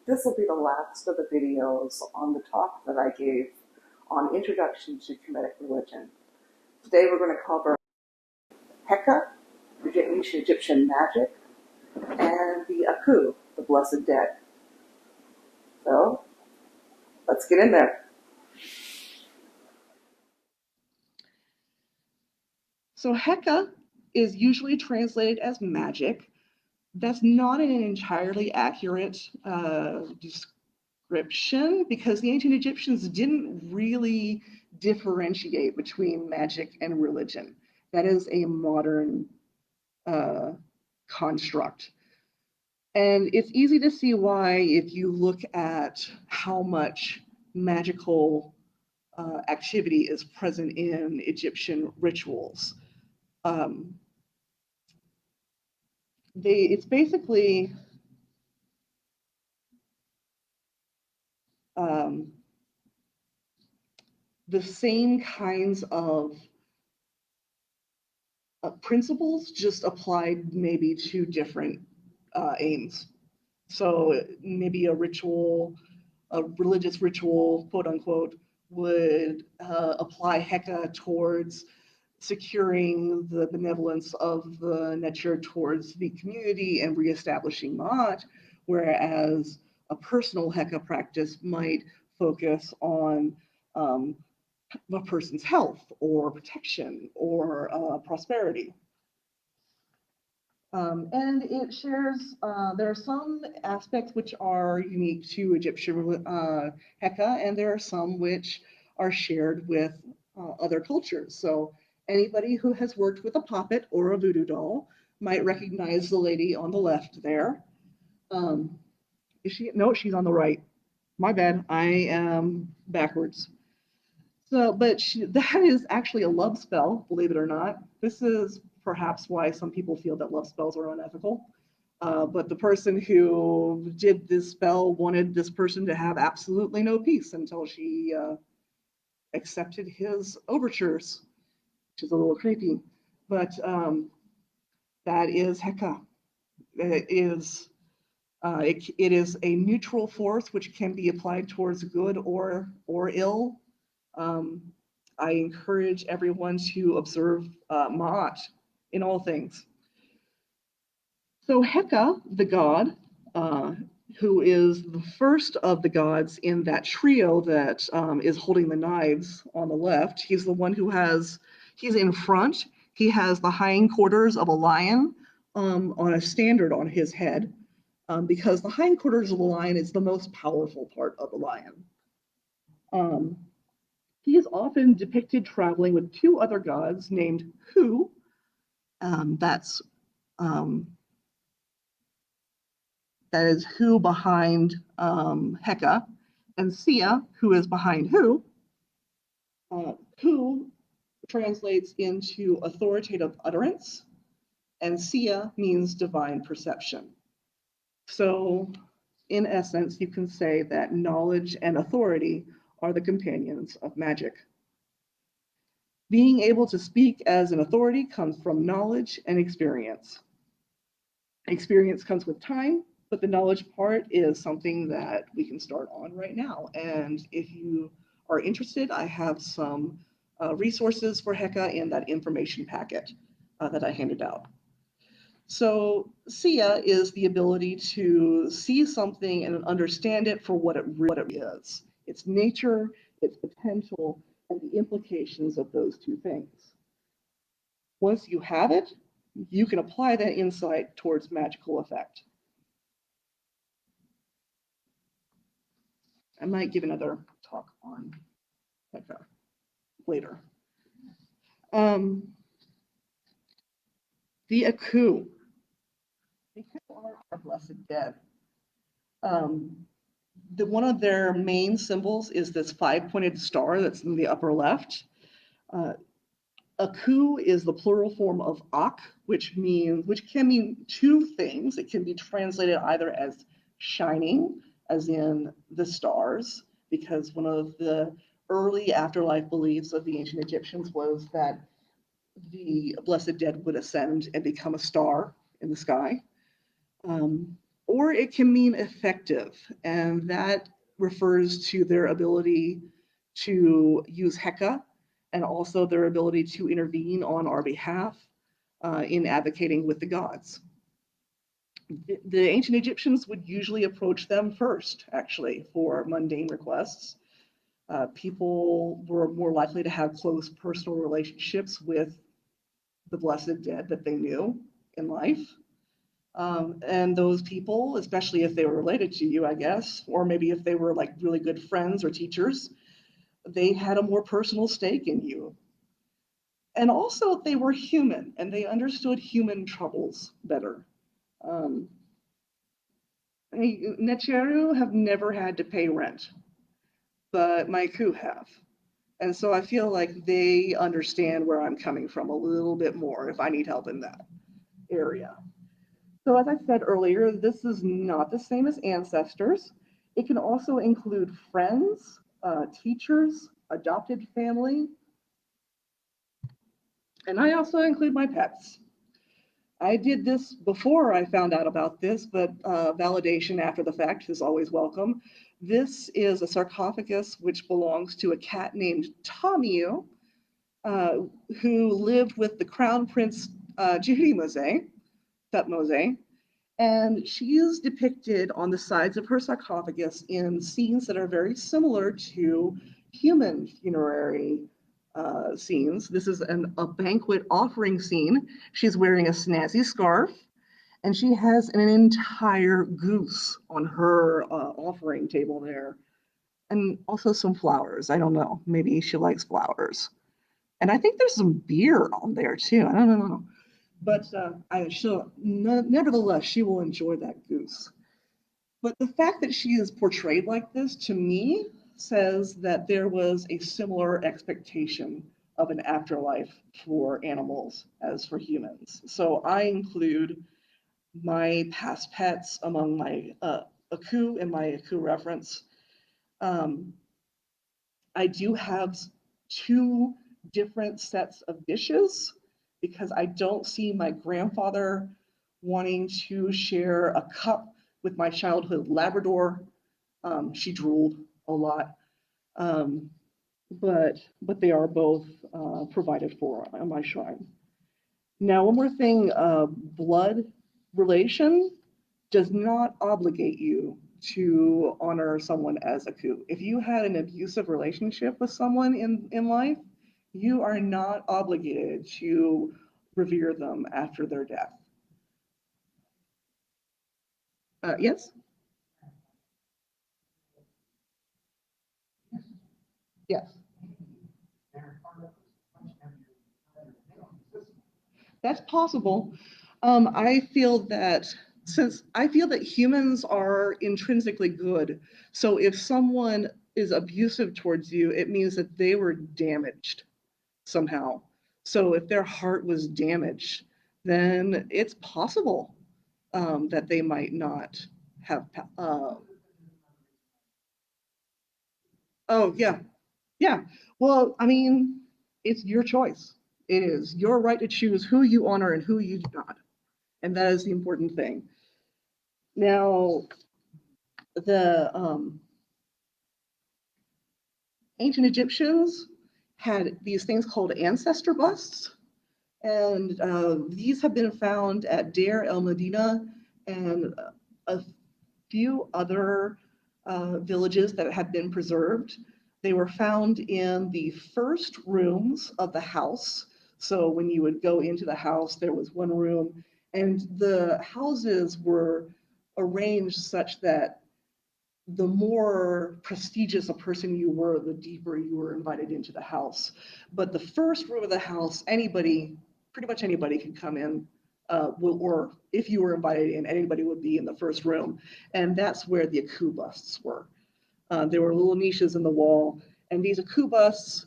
This will be the last of the videos on the talk that I gave on Introduction to Kemetic Religion. Today we're going to cover Heka, the ancient Egyptian magic, and the Akhu, the Blessed Dead. So, let's get in there. So Heka is usually translated as magic. That's not an entirely accurate description because the ancient Egyptians didn't really differentiate between magic and religion. That is a modern construct. And it's easy to see why if you look at how much magical activity is present in Egyptian rituals. It's basically the same kinds of principles, just applied maybe to different aims. So maybe a religious ritual, quote unquote, would apply Heka towards securing the benevolence of the nature towards the community and reestablishing Ma'at, whereas a personal Heka practice might focus on a person's health or protection or prosperity. And it shares, there are some aspects which are unique to Egyptian Heka, and there are some which are shared with other cultures. So anybody who has worked with a puppet or a voodoo doll might recognize the lady on the left there. Is she? No, she's on the right. My bad, I am backwards. So, but that is actually a love spell, believe it or not. This is perhaps why some people feel that love spells are unethical. But the person who did this spell wanted this person to have absolutely no peace until she accepted his overtures, which is a little creepy. But that is Heka. It is a neutral force which can be applied towards good or ill. I encourage everyone to observe Ma'at in all things. So Heka, the god, who is the first of the gods in that trio that is holding the knives on the left, he's the one he's in front. He has the hindquarters of a lion on a standard on his head, because the hindquarters of the lion is the most powerful part of the lion. He is often depicted traveling with two other gods named Hu. That is Hu behind Heka, and Sia, who is behind Hu. Hu translates into authoritative utterance, and Sia means divine perception. So, in essence, you can say that knowledge and authority are the companions of magic. Being able to speak as an authority comes from knowledge and experience. Experience comes with time, but the knowledge part is something that we can start on right now. And if you are interested, I have some resources for Heka in that information packet that I handed out. So Sia is the ability to see something and understand it for what it really is. Its nature, its potential, and the implications of those two things. Once you have it, you can apply that insight towards magical effect. I might give another talk on Heka later. The Akhu. The Akhu are blessed dead. One of their main symbols is this 5-pointed star that's in the upper left. Akhu is the plural form of Ak, which can mean two things. It can be translated either as shining, as in the stars, because one of the early afterlife beliefs of the ancient Egyptians was that the blessed dead would ascend and become a star in the sky. or it can mean effective, and that refers to their ability to use Heka and also their ability to intervene on our behalf in advocating with the gods. The ancient Egyptians would usually approach them first, actually, for mundane requests. People were more likely to have close personal relationships with the blessed dead that they knew in life. And those people, especially if they were related to you, I guess, or maybe if they were like really good friends or teachers, they had a more personal stake in you. And also, they were human and they understood human troubles better. Um, Necheru have never had to pay rent, but my Akhu have. And so I feel like they understand where I'm coming from a little bit more if I need help in that area. So as I said earlier, this is not the same as ancestors. It can also include friends, teachers, adopted family, and I also include my pets. I did this before I found out about this, but validation after the fact is always welcome. This is a sarcophagus which belongs to a cat named Tamiu, uh, who lived with the Crown Prince Jihimose, Thutmose, and she is depicted on the sides of her sarcophagus in scenes that are very similar to human funerary scenes. This is a banquet offering scene. She's wearing a snazzy scarf, and she has an entire goose on her offering table there, and also some flowers. I don't know. Maybe she likes flowers. And I think there's some beer on there too. I don't know. But nevertheless, she will enjoy that goose. But the fact that she is portrayed like this, to me, says that there was a similar expectation of an afterlife for animals as for humans. So I include my past pets among my Akhu and my Akhu reference. Um, I do have two different sets of dishes because I don't see my grandfather wanting to share a cup with my childhood Labrador. She drooled a lot, um, but they are both provided for on my shrine. Now, one more thing: blood relation does not obligate you to honor someone as a coup. If you had an abusive relationship with someone in life, you are not obligated to revere them after their death. Yes? Yes. That's possible. I feel that since I feel that humans are intrinsically good, so if someone is abusive towards you, it means that they were damaged somehow. So if their heart was damaged, then it's possible that they might not have. Oh yeah, yeah. Well, I mean, it's your choice. It is your right to choose who you honor and who you do not, and that is the important thing. Now, the ancient Egyptians had these things called ancestor busts, and these have been found at Deir el Medina and a few other villages that have been preserved. They were found in the first rooms of the house. So when you would go into the house, there was one room, and the houses were arranged such that the more prestigious a person you were, the deeper you were invited into the house. But the first room of the house, anybody, pretty much anybody could come in, or if you were invited in, anybody would be in the first room. And that's where the Akhu busts were. There were little niches in the wall, and these Akhu busts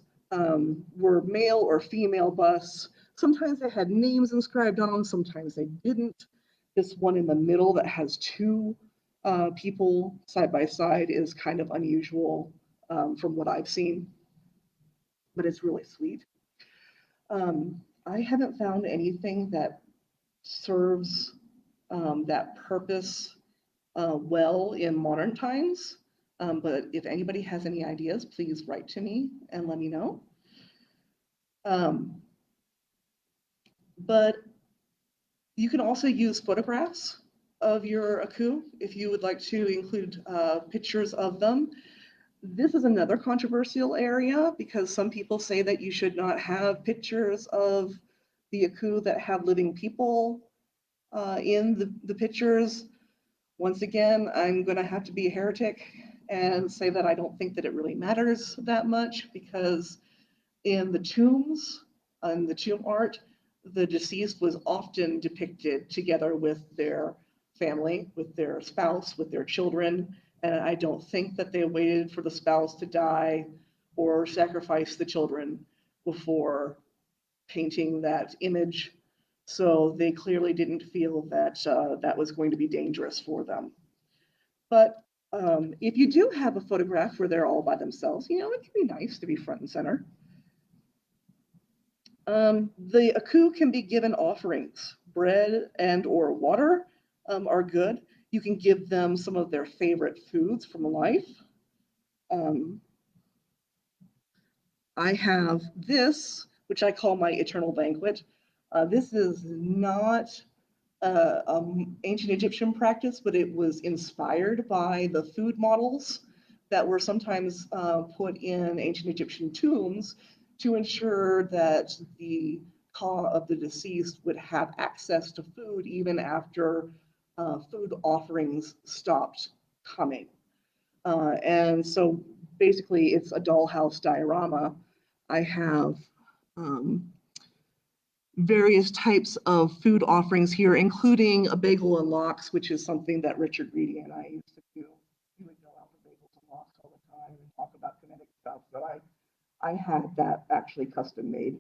were male or female busts. Sometimes they had names inscribed on them, sometimes they didn't. This one in the middle that has two people side by side is kind of unusual from what I've seen, but it's really sweet. I haven't found anything that serves that purpose well in modern times. But if anybody has any ideas, please write to me and let me know. But you can also use photographs of your Akhu if you would like to include pictures of them. This is another controversial area because some people say that you should not have pictures of the Akhu that have living people in the pictures. Once again, I'm going to have to be a heretic and say that I don't think that it really matters that much because in the tombs, in the tomb art, the deceased was often depicted together with their family, with their spouse, with their children. And I don't think that they waited for the spouse to die or sacrifice the children before painting that image. So they clearly didn't feel that that was going to be dangerous for them. But if you do have a photograph where they're all by themselves, you know, it can be nice to be front and center. The Akhu can be given offerings. Bread and or water are good. You can give them some of their favorite foods from life. I have this, which I call my eternal banquet. This is not ancient Egyptian practice, but it was inspired by the food models that were sometimes put in ancient Egyptian tombs to ensure that the ka of the deceased would have access to food even after food offerings stopped coming. And so basically, it's a dollhouse diorama. I have various types of food offerings here, including a bagel and lox, which is something that Richard Reedy and I used to do. We would go out for bagels and lox all the time and talk about Kemetic stuff. But I had that actually custom made.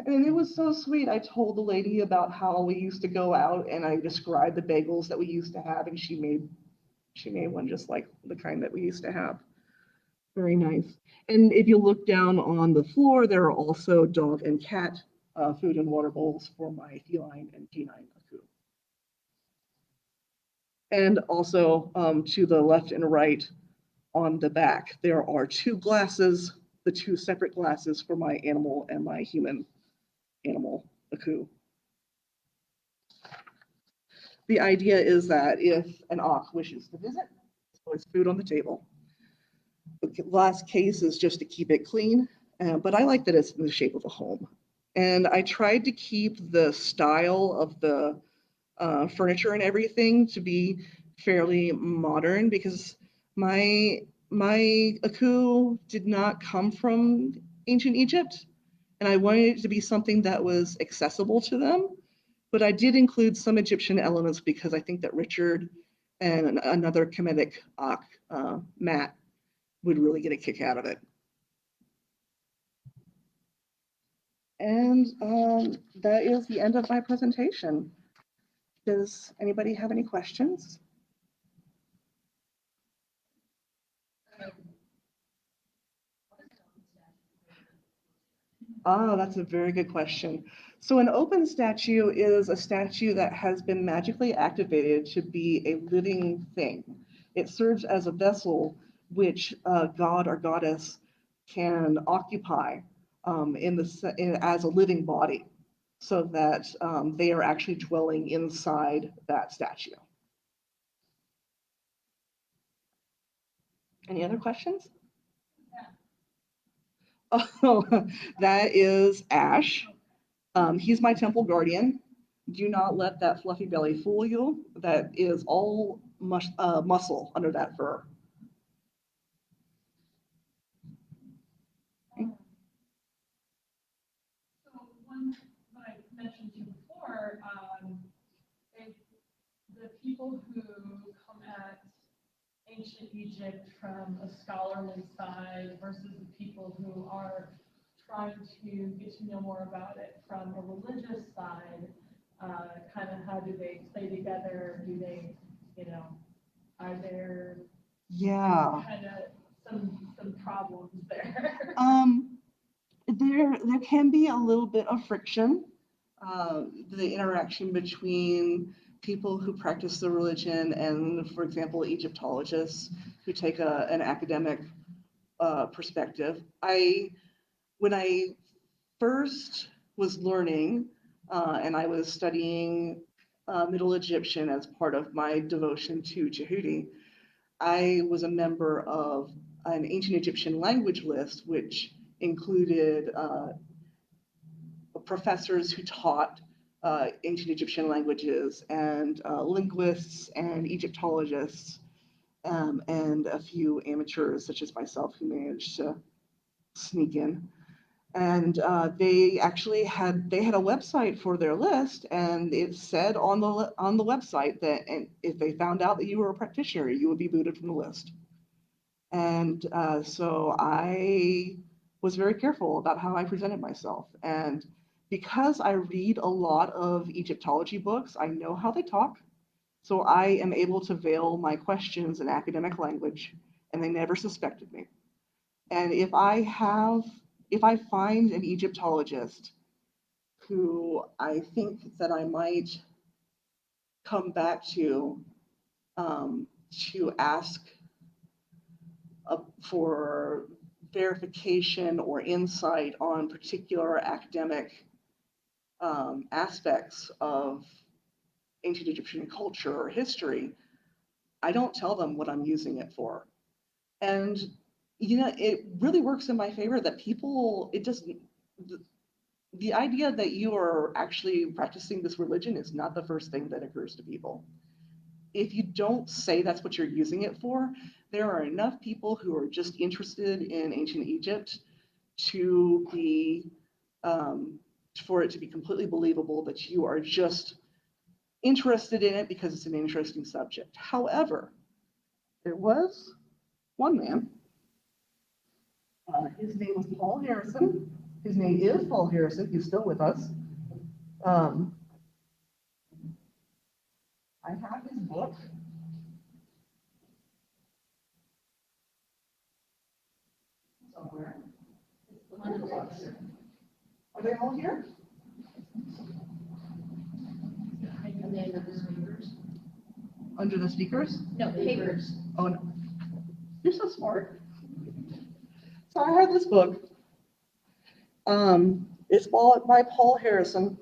And it was so sweet. I told the lady about how we used to go out and I described the bagels that we used to have, and she made one just like the kind that we used to have. Very nice. And if you look down on the floor, there are also dog and cat food and water bowls for my feline and canine Akhu. And also to the left and right on the back, there are two glasses, the two separate glasses for my animal and my human animal Akhu. The idea is that if an Akh wishes to visit, there's always food on the table. The last case is just to keep it clean, but I like that it's in the shape of a home. And I tried to keep the style of the furniture and everything to be fairly modern because my my Akhu did not come from ancient Egypt, and I wanted it to be something that was accessible to them. But I did include some Egyptian elements because I think that Richard and another Kemetic Akh, Matt, would really get a kick out of it. And that is the end of my presentation. Does anybody have any questions? Ah, that's a very good question. So an open statue is a statue that has been magically activated to be a living thing. It serves as a vessel which god or goddess can occupy as a living body so that they are actually dwelling inside that statue. Any other questions? Oh, that is Ash. He's my temple guardian. Do not let that fluffy belly fool you. That is all muscle under that fur. So one that I mentioned to you before, the people who come at ancient Egypt from a scholarly side versus the people who are trying to get to know more about it from a religious side, kind of how do they play together? Do they, are there kind of some problems there? There can be a little bit of friction. The interaction between people who practice the religion and, for example, Egyptologists who take an academic perspective. When I first was learning and I was studying Middle Egyptian as part of my devotion to Jehudi, I was a member of an ancient Egyptian language list, which included professors who taught ancient Egyptian languages and linguists and Egyptologists and a few amateurs such as myself who managed to sneak in. And they actually had a website for their list, and it said on the website that if they found out that you were a practitioner, you would be booted from the list. And so I was very careful about how I presented myself. And because I read a lot of Egyptology books, I know how they talk. So I am able to veil my questions in academic language, and they never suspected me. And if I find an Egyptologist who I think that I might come back to ask for verification or insight on particular academic aspects of ancient Egyptian culture or history, I don't tell them what I'm using it for. And, it really works in my favor that people, the idea that you are actually practicing this religion is not the first thing that occurs to people. If you don't say that's what you're using it for, there are enough people who are just interested in ancient Egypt to be, for it to be completely believable that you are just interested in it because it's an interesting subject. However, there was one man, his name was Paul Harrison. His name is Paul Harrison. He's still with us. Um, I have his book. Somewhere. Are they all here? Under the speakers? No, papers. Oh, no. You're so smart. So I have this book. It's by Paul Harrison.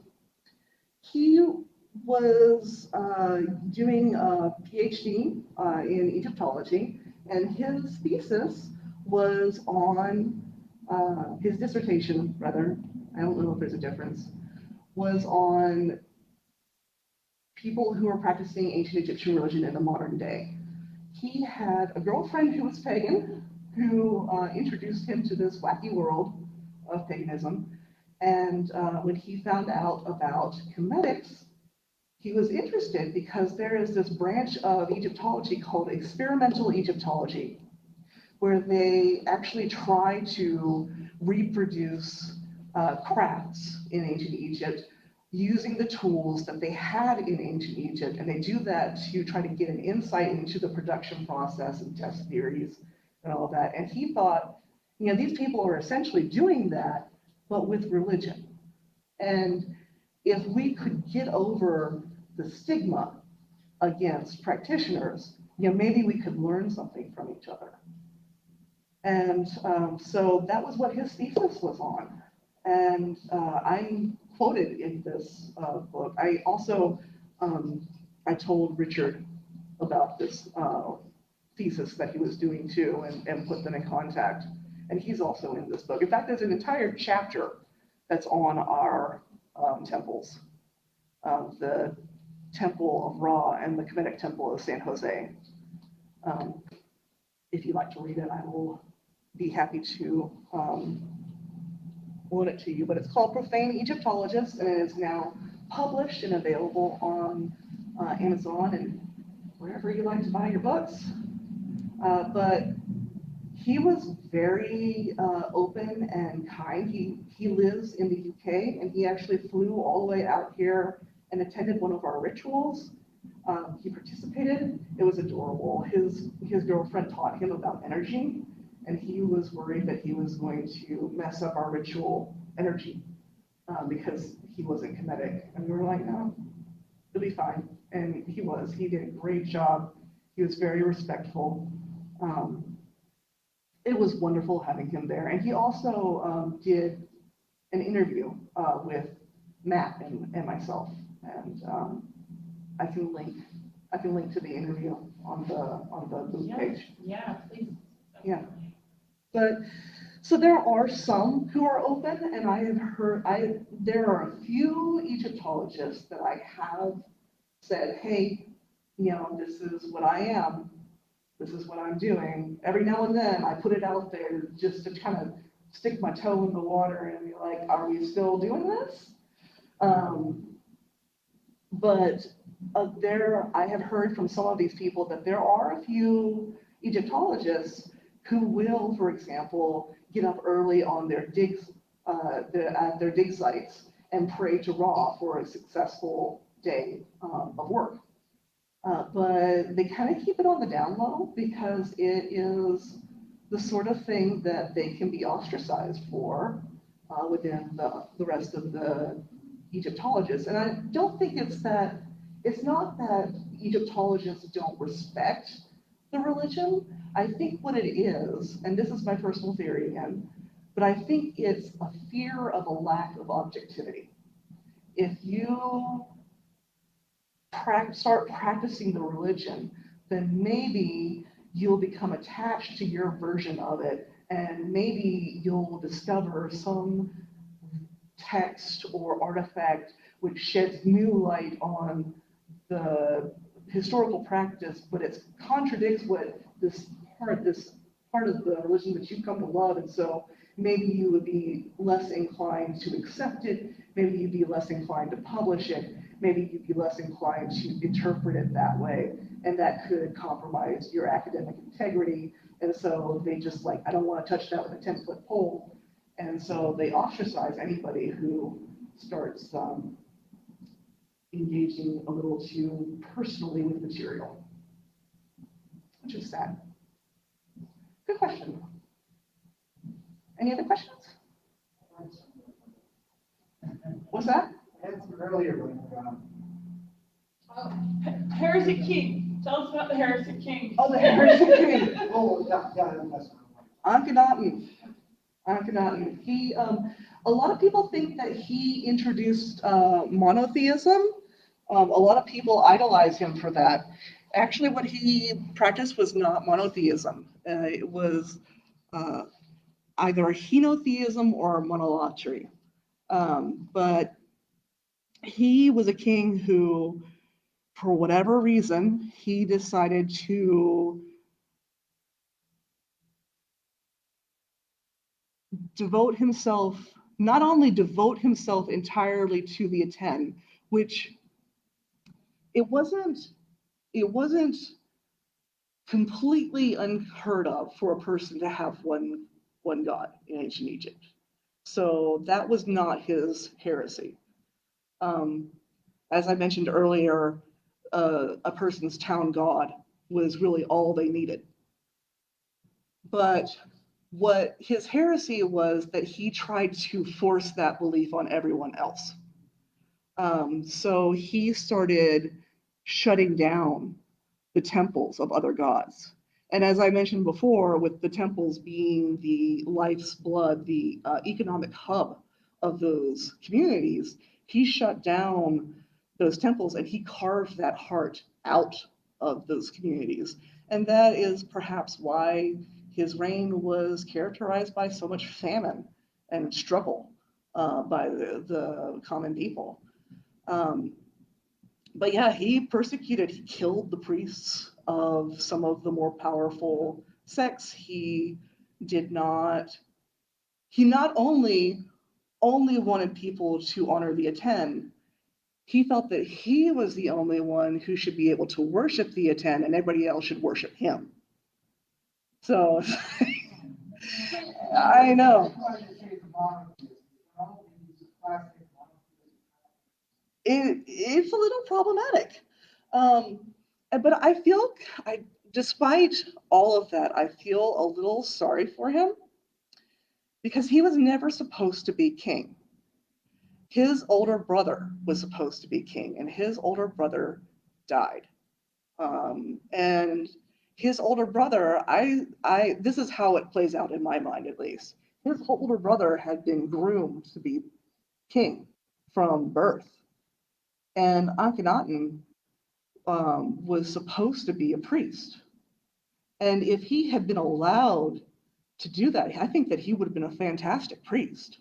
He was doing a PhD in Egyptology, and his thesis was on, his dissertation, rather, I don't know if there's a difference, was on people who are practicing ancient Egyptian religion in the modern day. He had a girlfriend who was pagan, who introduced him to this wacky world of paganism. And when he found out about Kemetics, he was interested because there is this branch of Egyptology called experimental Egyptology, where they actually try to reproduce crafts in ancient Egypt using the tools that they had in ancient Egypt. And they do that to try to get an insight into the production process and test theories and all that. And he thought, these people are essentially doing that, but with religion. And if we could get over the stigma against practitioners, maybe we could learn something from each other. And so that was what his thesis was on. And I'm quoted in this book. I also, I told Richard about this thesis that he was doing too, and put them in contact. And he's also in this book. In fact, there's an entire chapter that's on our temples. The Temple of Ra and the Kemetic Temple of San Jose. If you'd like to read it, I will be happy to loan it to you. But it's called Profane Egyptologists, and it is now published and available on Amazon and wherever you like to buy your books. But he was very open and kind. He lives in the UK, and he actually flew all the way out here and attended one of our rituals. He participated. It was adorable. His girlfriend taught him about energy, and he was worried that he was going to mess up our ritual energy because he wasn't Kemetic. And we were like, no, It'll be fine. And he was. He did a great job. He was very respectful. It was wonderful having him there. And he also did an interview with Matt and myself. And I can link to the interview on the booth page. Yeah, please. Yeah. But so there are some who are open, and I have heard there are a few Egyptologists that I have said, hey, this is what I am, this is what I'm doing. Every now and then I put it out there just to kind of stick my toe in the water and be like, are we still doing this? But I have heard from some of these people that there are a few Egyptologists who will, for example, get up early on their digs, at their dig sites and pray to Ra for a successful day of work. But they kind of keep it on the down low because it is the sort of thing that they can be ostracized for within the rest of the Egyptologists. And I don't think it's not that Egyptologists don't respect the religion. I think what it is, and this is my personal theory again, but I think it's a fear of a lack of objectivity. If you start practicing the religion, then maybe you'll become attached to your version of it, and maybe you'll discover some text or artifact which sheds new light on the historical practice, but it contradicts what this part of the religion that you've come to love, and so maybe you would be less inclined to accept it, maybe you'd be less inclined to publish it, maybe you'd be less inclined to interpret it that way, and that could compromise your academic integrity, and so they just like, I don't want to touch that with a 10-foot pole, and so they ostracize anybody who starts engaging a little too personally with material, which is sad. Good question. Any other questions? What's that? Earlier. Heretic King. Tell us about the Heretic King. Oh, the Heretic King. Oh, yeah, that's Akhenaten. He, a lot of people think that he introduced monotheism. A lot of people idolize him for that. Actually, what he practiced was not monotheism. It was either henotheism or monolatry. But he was a king who, for whatever reason, he decided to not only devote himself entirely to the Aten, which it wasn't completely unheard of for a person to have one god in ancient Egypt. So that was not his heresy. As I mentioned earlier, a person's town god was really all they needed. But what his heresy was that he tried to force that belief on everyone else. So he started shutting down the temples of other gods. And as I mentioned before, with the temples being the life's blood, the economic hub of those communities, he shut down those temples and he carved that heart out of those communities. And that is perhaps why his reign was characterized by so much famine and struggle by the common people. But yeah, he killed the priests of some of the more powerful sects. He not only wanted people to honor the Aten, he felt that he was the only one who should be able to worship the Aten and everybody else should worship him. So, I know. It's a little problematic. But despite all of that, I feel a little sorry for him because he was never supposed to be king. his older brother was supposed to be king, and his older brother died. And his older brother, this is how it plays out in my mind at least. His older brother had been groomed to be king from birth, and Akhenaten was supposed to be a priest. And if he had been allowed to do that, I think that he would have been a fantastic priest,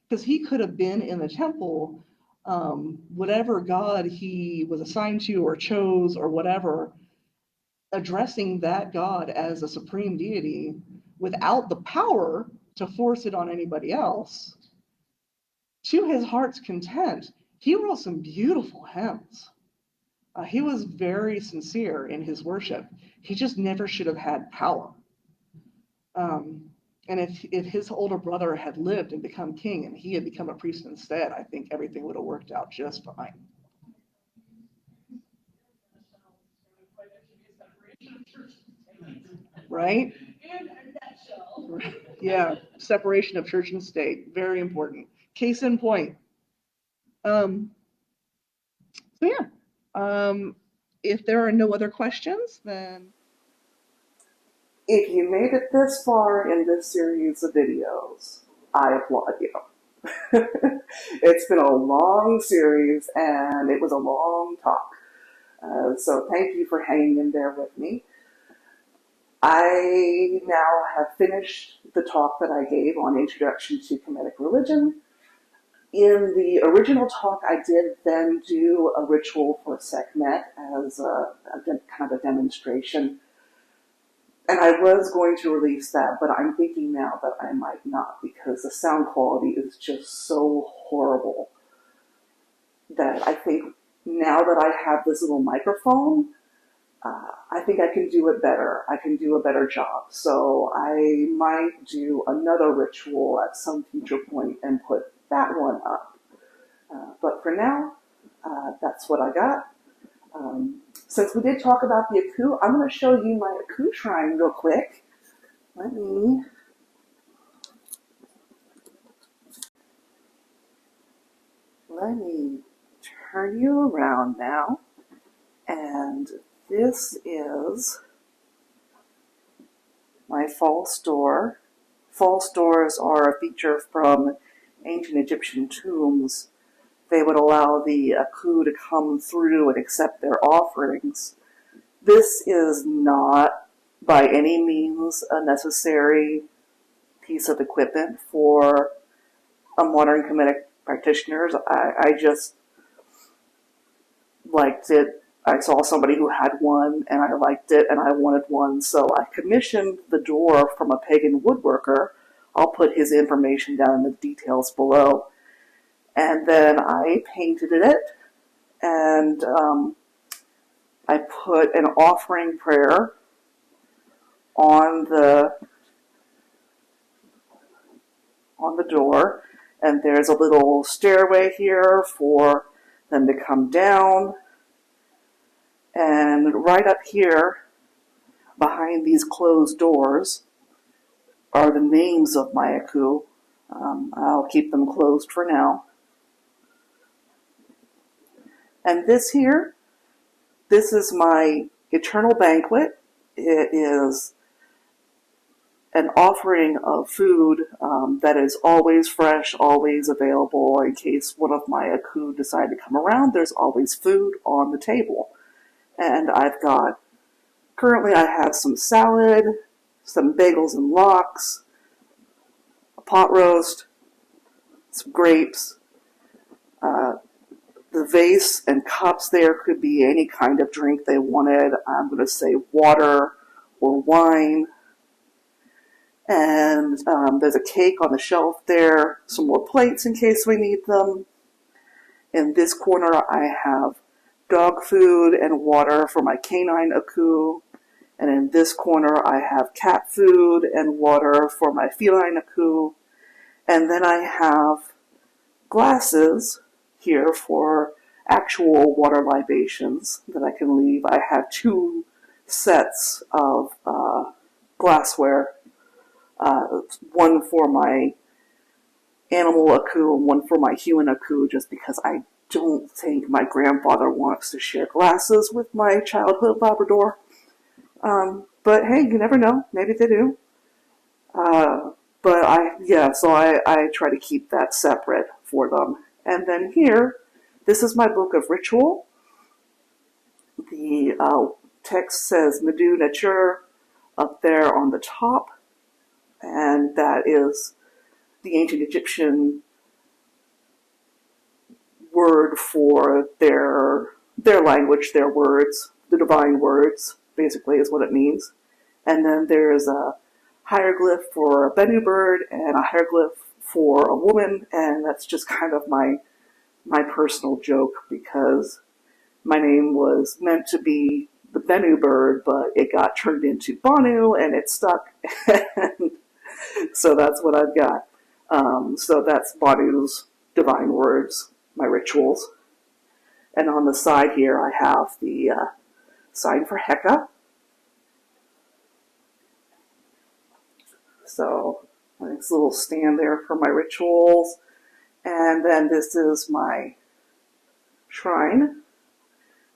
because he could have been in the temple, whatever god he was assigned to or chose or whatever, addressing that god as a supreme deity without the power to force it on anybody else, to his heart's content. He wrote some beautiful hymns. He was very sincere in his worship. He just never should have had power. And if his older brother had lived and become king and he had become a priest instead, I think everything would have worked out just fine. Right? In a nutshell. Yeah, separation of church and state, very important. Case in point. So yeah, if there are no other questions, then If you made it this far in this series of videos, I applaud you. It's been a long series and it was a long talk. So thank you for hanging in there with me. I now have finished the talk that I gave on Introduction to Kemetic Religion. In the original talk, I did then do a ritual for Sekhmet as kind of a demonstration. And I was going to release that, but I'm thinking now that I might not, because the sound quality is just so horrible that I think now that I have this little microphone, I think I can do it better. I can do a better job. So I might do another ritual at some future point and put that one up. But for now, that's what I got. Since we did talk about the Akhu, I'm going to show you my Akhu shrine real quick. Let me turn you around now. And this is my false door. False doors are a feature from ancient Egyptian tombs. They would allow the Akhu to come through and accept their offerings. This is not by any means a necessary piece of equipment for a modern Kemetic practitioners. I just liked it. I saw somebody who had one and I liked it and I wanted one, so I commissioned the door from a pagan woodworker. I'll put his information down in the details below. And then I painted it, and I put an offering prayer on the door, and there's a little stairway here for them to come down. And right up here, behind these closed doors, are the names of my Akhu. I'll keep them closed for now. And this here, this is my eternal banquet. It is an offering of food that is always fresh, always available. In case one of my Akhu decide to come around, there's always food on the table. And currently I have some salad, some bagels and lox, a pot roast, some grapes. The vase and cups there could be any kind of drink they wanted. I'm going to say water or wine. And there's a cake on the shelf there, some more plates in case we need them. In this corner I have dog food and water for my canine Akhu. And in this corner I have cat food and water for my feline Akhu. And then I have glasses here for actual water libations that I can leave. I have 2 sets of glassware. One for my animal Akhu and one for my human Akhu, just because I don't think my grandfather wants to share glasses with my childhood Labrador. But hey, you never know. Maybe they do. So I try to keep that separate for them. And then here, this is my book of ritual. The text says Medu Nature up there on the top, and that is the ancient Egyptian word for their language, their words, the divine words, basically is what it means. And then there's a hieroglyph for a Bennu bird and a hieroglyph for a woman, and that's just kind of my personal joke, because my name was meant to be the Bennu bird, but it got turned into Banu and it stuck. And so that's what I've got. So that's Banu's divine words, my rituals. And on the side here, I have the sign for Heka. So nice little stand there for my rituals. And then this is my shrine.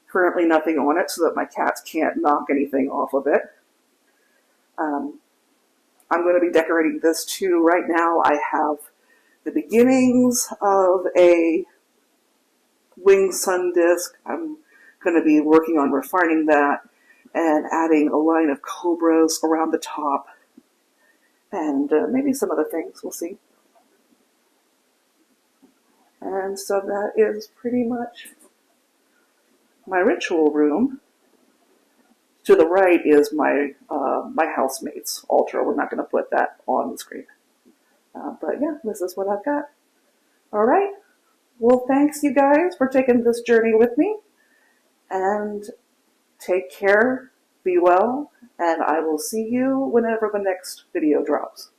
Currently nothing on it so that my cats can't knock anything off of it. I'm going to be decorating this too. Right now I have the beginnings of a winged sun disk. I'm going to be working on refining that and adding a line of cobras around the top, and maybe some other things. We'll see. And so that is pretty much my ritual room. To the right is my my housemate's altar. We're not going to put that on the screen. But yeah, this is what I've got. All right. Well, thanks you guys for taking this journey with me. And take care, be well, and I will see you whenever the next video drops.